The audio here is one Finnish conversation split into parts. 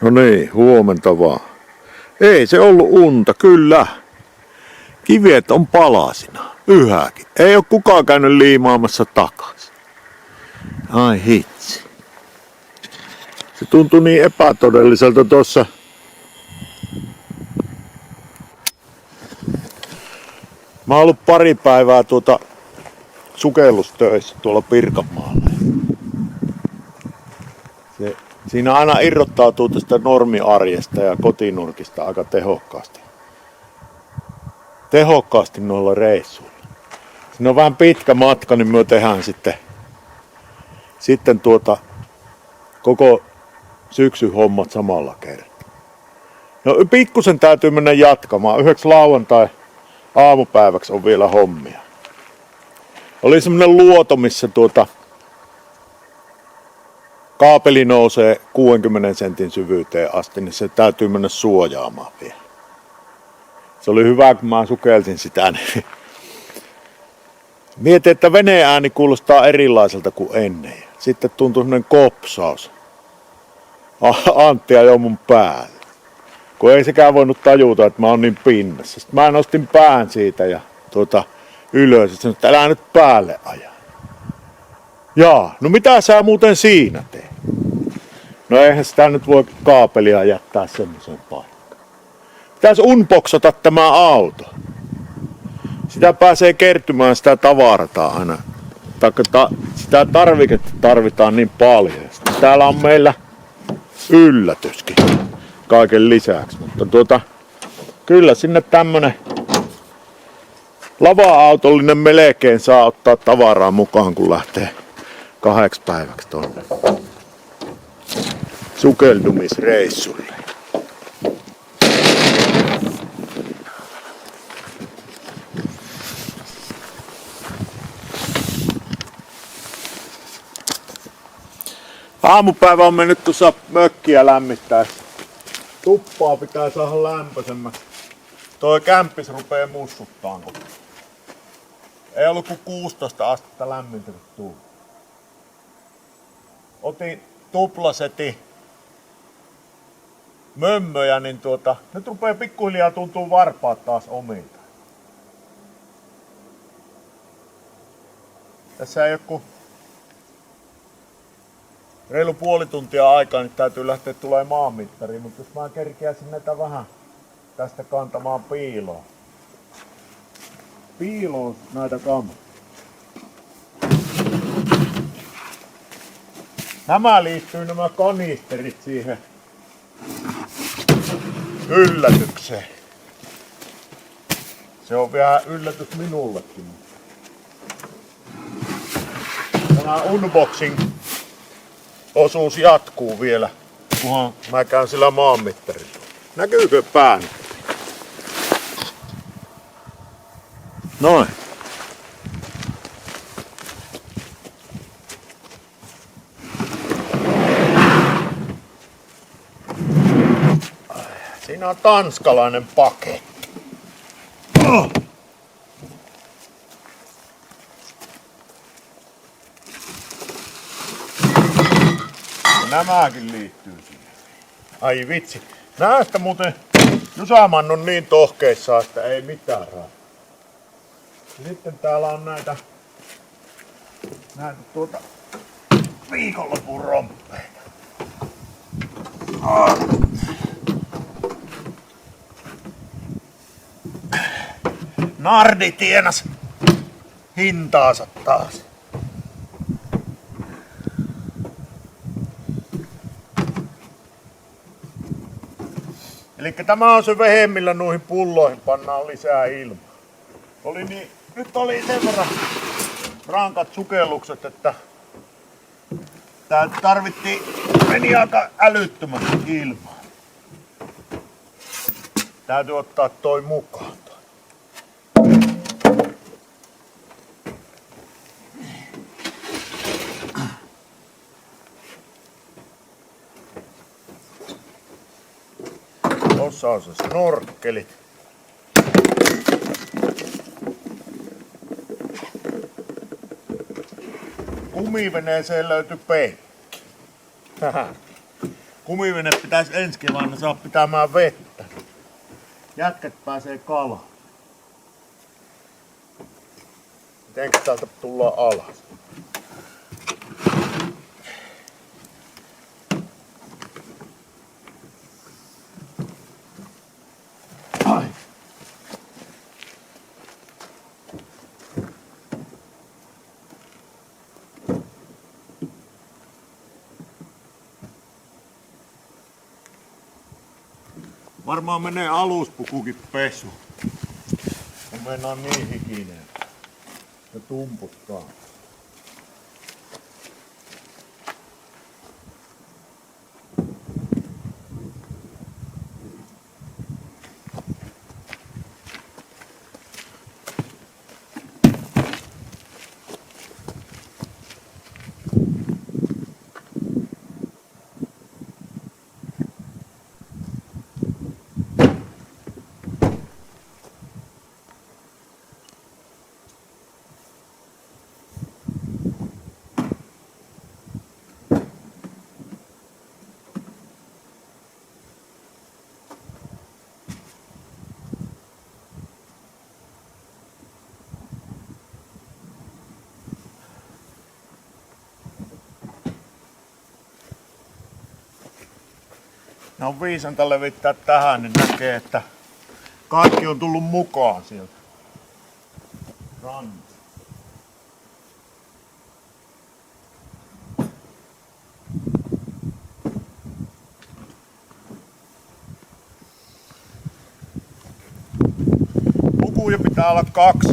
No niin, huomenta vaan. Ei se ollut unta, kyllä. Kivet on palasina, yhäkin. Ei ole kukaan käynyt liimaamassa takaisin. Ai hitsi. Se tuntui niin epätodelliselta tossa. Mä oon ollut pari päivää sukellustöissä tuolla Pirkanmaalla. Siinä aina irrottautuu tästä normiarjesta ja kotinurkista aika tehokkaasti noilla reissuilla. Siinä on vähän pitkä matka, niin me tehdään sitten koko syksyn hommat samalla kertaa. No pikkusen täytyy mennä jatkamaan. 9 lauantai aamupäiväksi on vielä hommia. Oli semmonen luoto, missä kaapeli nousee 60 sentin syvyyteen asti, niin se täytyy mennä suojaamaan vielä. Se oli hyvä, kun mä sukelsin sitä. Niin mietin, että veneen ääni kuulostaa erilaiselta kuin ennen. Sitten tuntui semmonen kopsaus. Antti ajoi mun päälle. Kun ei sekään voinut tajuta, että mä oon niin pinnassa. Sitten mä nostin pään siitä ja ylös ja sanoin, että älä nyt päälle aja. Jaa, no mitä sä muuten siinä teet? No eihän sitä nyt voi kaapelia jättää semmoisen paikkaan. Pitäisi unboxata tämä auto. Sitä pääsee kertymään sitä tavarata aina. Sitä tarviketta tarvitaan niin paljon. Sitten täällä on meillä yllätyskin kaiken lisäksi. Mutta kyllä sinne tämmönen lava-autollinen melkein saa ottaa tavaraa mukaan, kun lähtee 8 päiväksi tonne sukeldumisreissulle. Aamupäivä on mennyt tuossa mökkiä lämmittää. Tuppaa pitää saada lämpöisemmäksi. Toi kämppis rupee mussuttaan. Ei ollut kuin 16 astetta lämmintä tullut. Otin tuplaseti mömmöjä, niin nyt rupee pikkuhiljaa tuntuu varpaat taas omilta. Tässä ei ole kuin reilu puoli tuntia aikaa, niin täytyy lähteä tulemaan maanmittariin, mutta jos mä kerkiäisin näitä vähän tästä kantamaan piiloon. Piiloon näitä kamoja. Nämä kanisterit siihen yllätykseen. Se on vielä yllätys minullekin. Tämä unboxing osuus jatkuu vielä, kunhan mä käyn sillä maanmittarilla. Näkyykö pään? Noin. Siinä on tanskalainen paketti. Nämäkin liittyy siihen. Ai vitsi. Näistä muuten Jusaman on niin tohkeissaan, että ei mitään raa. Sitten täällä on näitä viikonlopun romppeita. Nardi tienas hintaansa taas. Eli tämä on se vehe, millä noihin pulloihin pannaan lisää ilmaa. Nyt oli sen verran rankat sukellukset, että tää meni aika älyttömästi ilmaa. Täytyy ottaa toi mukaan. Tossa on se snorkkelit. Kumiveneeseen löytyi penkki. Kumivene pitäisi ensi keväänä saada pitämään vettä. Jätkät pääsee kalaan. Mitenkä täältä tullaan alas? Ai. Varmaan menee aluspukukin pesu. Kun mennään niin hikinen. Ja tumputtaa. Nämä on viisanta levittää tähän, niin näkee, että kaikki on tullut mukaan sieltä rannasta. Pukuja pitää olla 2.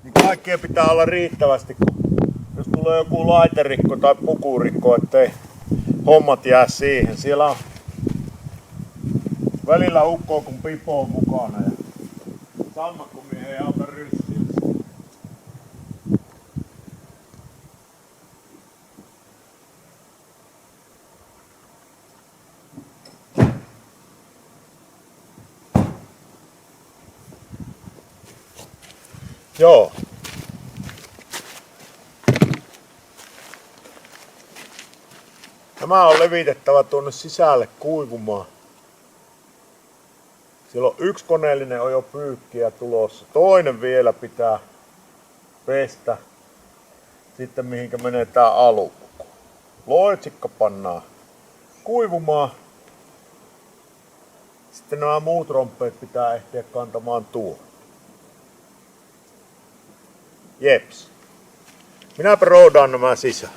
Niin kaikkien pitää olla riittävästi. Jos tulee joku laiterikko tai pukurikko, ettei hommat jää siihen. Siellä on välillä ukkoa kun pipo on mukana ja sammakkomiehen ei auta ryssiä. Joo. Tämä on levitettävä tuonne sisälle kuivumaan. Siellä on 1 koneellinen on jo pyykkiä tulossa. Toinen vielä pitää pestä. Sitten mihinkä menee tää alupuku. Loitsikka pannaan kuivumaan. Sitten nämä muut romppeet pitää ehtiä kantamaan tuo. Jeps. Minäpä roudaan nämä sisään.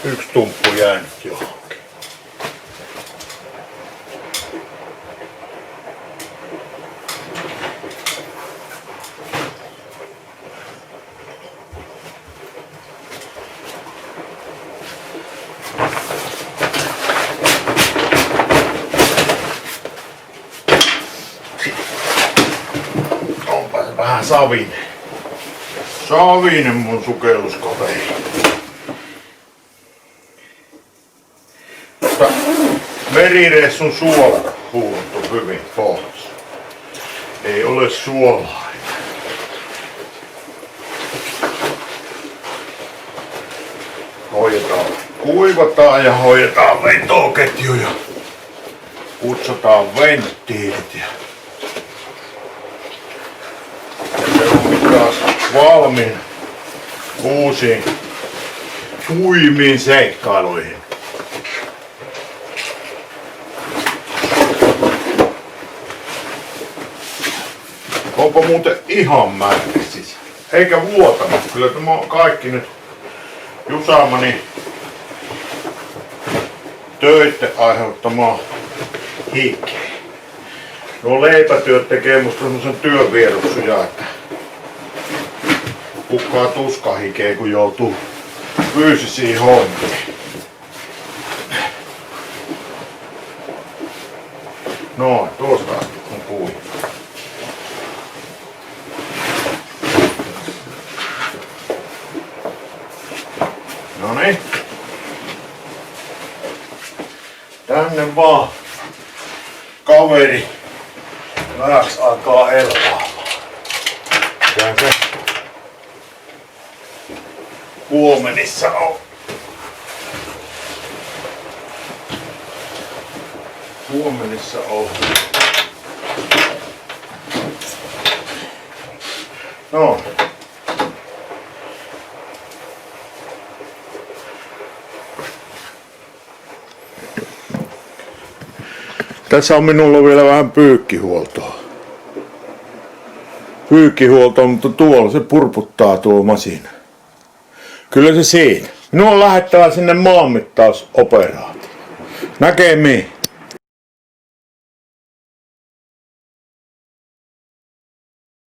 Yksi tumppu jäänyt johonkin. Onpa se vähän savinen. Savinen mun sukelluskaveri. Merireissun suola huuntui hyvin pois. Ei ole suolaa. Hoidetaan, kuivataan ja hoidetaan vetoketjuja. Putsataan venttiilit ja se on taas valmiin uusiin huimiin seikkailuihin. Onko muuten ihan märkä siis? Eikä vuotanut. Kyllä tämä on kaikki nyt Jusamani töitten aiheuttamaa hikeä. Nuo leipätyöt tekee musta semmosen työvieruksuja, että pukkaa tuskahikeen, kun joutuu fyysisiin hommiin. Noin, tuosta on kuiva. Noniin. Tänne vaan kaveri vähäksi aikaa elää. Tän se huomenissa on. Huomenissa on. No. Tässä on minulla vielä vähän pyykkihuoltoa. Pyykkihuoltoa, mutta tuolla se purputtaa tuo masina. Kyllä se siinä. Minun on lähettävä sinne maanmittausoperaatioon. Näkemiin.